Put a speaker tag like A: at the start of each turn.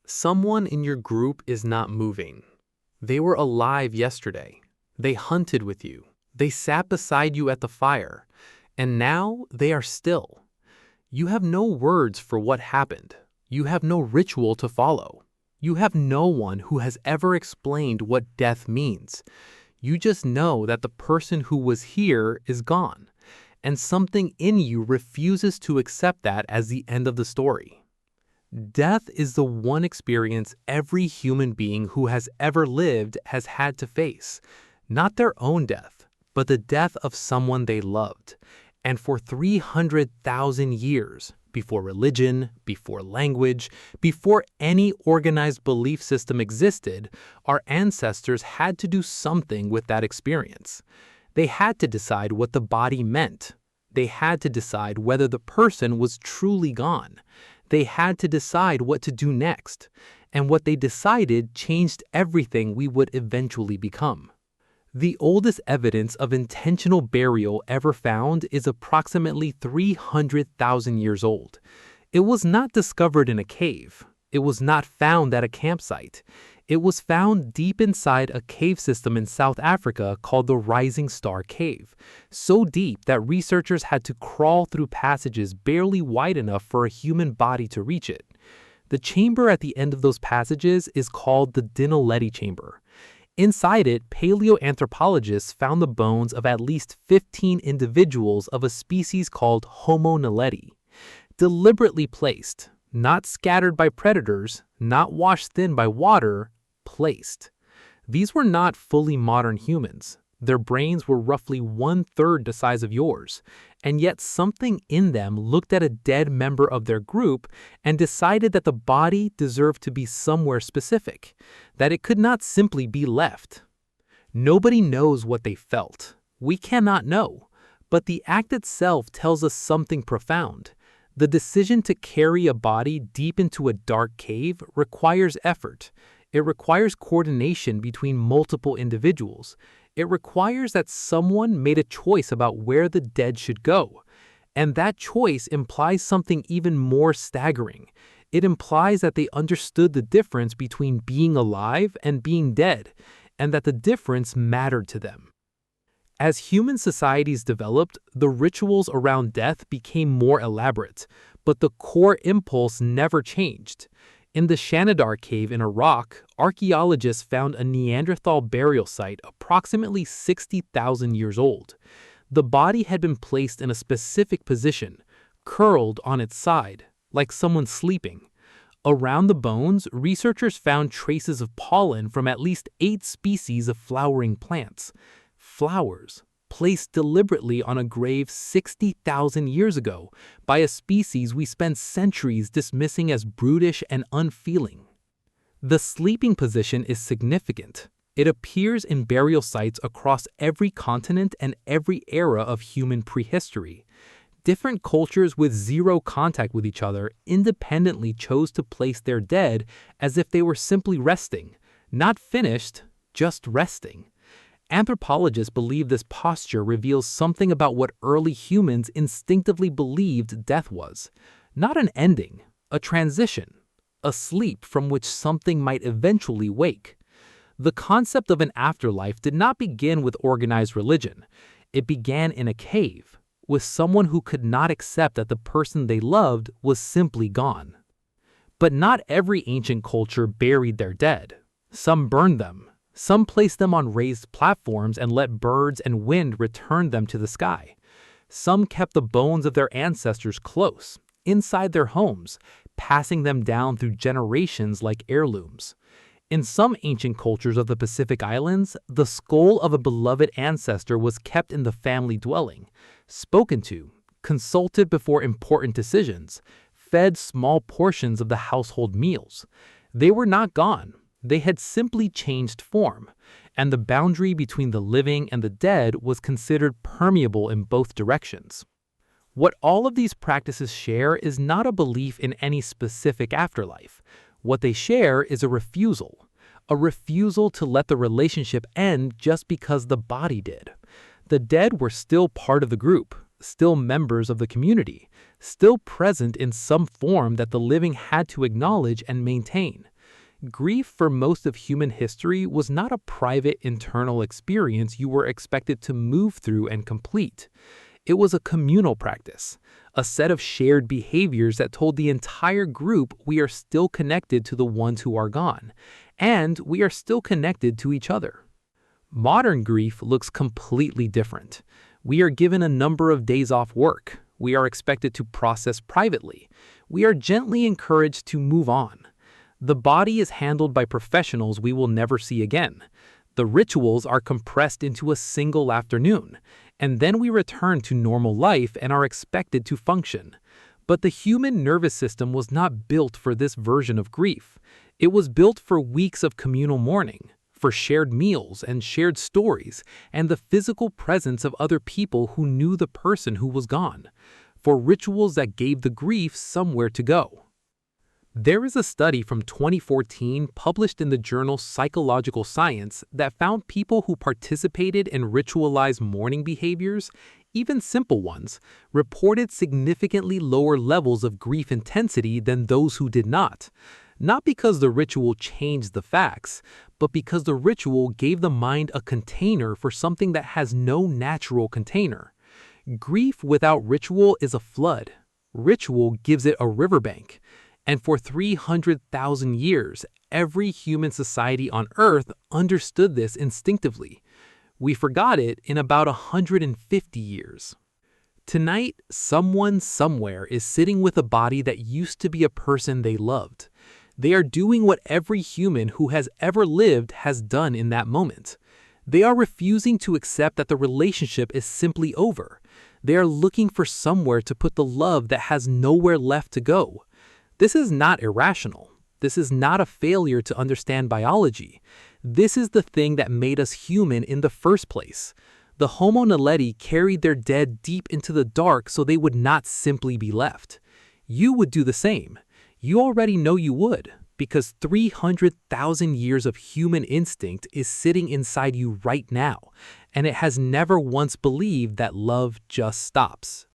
A: Someone in your group is not moving. They were alive yesterday. They hunted with you. They sat beside you at the fire. And now they are still. You have no words for what happened. You have no ritual to follow. You have no one who has ever explained what death means. You just know that the person who was here is gone, and something in you refuses to accept that as the end of the story. Death is the one experience every human being who has ever lived has had to face, not their own death, but the death of someone they loved. And for 300,000 years, before religion, before language, before any organized belief system existed, our ancestors had to do something with that experience. They had to decide what the body meant. They had to decide whether the person was truly gone. They had to decide what to do next. And what they decided changed everything we would eventually become. The oldest evidence of intentional burial ever found is approximately 300,000 years old. It was not discovered in a cave. It was not found at a campsite. It was found deep inside a cave system in South Africa called the Rising Star Cave, so deep that researchers had to crawl through passages barely wide enough for a human body to reach it. The chamber at the end of those passages is called the Dinaledi Chamber. Inside it, paleoanthropologists found the bones of at least 15 individuals of a species called Homo naledi, deliberately placed, not scattered by predators, not washed thin by water, placed. These were not fully modern humans. Their brains were roughly 1/3 the size of yours, and yet something in them looked at a dead member of their group and decided that the body deserved to be somewhere specific, that it could not simply be left. Nobody knows what they felt. We cannot know, but the act itself tells us something profound. The decision to carry a body deep into a dark cave requires effort. It requires coordination between multiple individuals. It requires that someone made a choice about where the dead should go. And that choice implies something even more staggering. It implies that they understood the difference between being alive and being dead, and that the difference mattered to them. As human societies developed, the rituals around death became more elaborate, but the core impulse never changed. In the Shanidar Cave in Iraq, archaeologists found a Neanderthal burial site approximately 60,000 years old. The body had been placed in a specific position, curled on its side, like someone sleeping. Around the bones, researchers found traces of pollen from at least 8 species of flowering plants. Flowers, placed deliberately on a grave 60,000 years ago by a species we spend centuries dismissing as brutish and unfeeling. The sleeping position is significant. It appears in burial sites across every continent and every era of human prehistory. Different cultures with zero contact with each other independently chose to place their dead as if they were simply resting, not finished, just resting. Anthropologists believe this posture reveals something about what early humans instinctively believed death was. Not an ending, a transition, a sleep from which something might eventually wake. The concept of an afterlife did not begin with organized religion. It began in a cave, with someone who could not accept that the person they loved was simply gone. But not every ancient culture buried their dead. Some burned them. Some placed them on raised platforms and let birds and wind return them to the sky. Some kept the bones of their ancestors close, inside their homes, passing them down through generations like heirlooms. In some ancient cultures of the Pacific Islands, the skull of a beloved ancestor was kept in the family dwelling, spoken to, consulted before important decisions, fed small portions of the household meals. They were not gone. They had simply changed form, and the boundary between the living and the dead was considered permeable in both directions. What all of these practices share is not a belief in any specific afterlife. What they share is a refusal to let the relationship end just because the body did. The dead were still part of the group, still members of the community, still present in some form that the living had to acknowledge and maintain. Grief for most of human history was not a private internal experience you were expected to move through and complete. It was a communal practice, a set of shared behaviors that told the entire group we are still connected to the ones who are gone, and we are still connected to each other. Modern grief looks completely different. We are given a number of days off work. We are expected to process privately. We are gently encouraged to move on. The body is handled by professionals we will never see again. The rituals are compressed into a single afternoon, and then we return to normal life and are expected to function. But the human nervous system was not built for this version of grief. It was built for weeks of communal mourning, for shared meals and shared stories, and the physical presence of other people who knew the person who was gone, for rituals that gave the grief somewhere to go. There is a study from 2014 published in the journal Psychological Science that found people who participated in ritualized mourning behaviors, even simple ones, reported significantly lower levels of grief intensity than those who did not. Not because the ritual changed the facts, but because the ritual gave the mind a container for something that has no natural container. Grief without ritual is a flood. Ritual gives it a riverbank. And for 300,000 years, every human society on Earth understood this instinctively. We forgot it in about 150 years. Tonight, someone somewhere is sitting with a body that used to be a person they loved. They are doing what every human who has ever lived has done in that moment. They are refusing to accept that the relationship is simply over. They are looking for somewhere to put the love that has nowhere left to go. This is not irrational. This is not a failure to understand biology. This is the thing that made us human in the first place. The Homo naledi carried their dead deep into the dark so they would not simply be left. You would do the same. You already know you would, because 300,000 years of human instinct is sitting inside you right now, and it has never once believed that love just stops.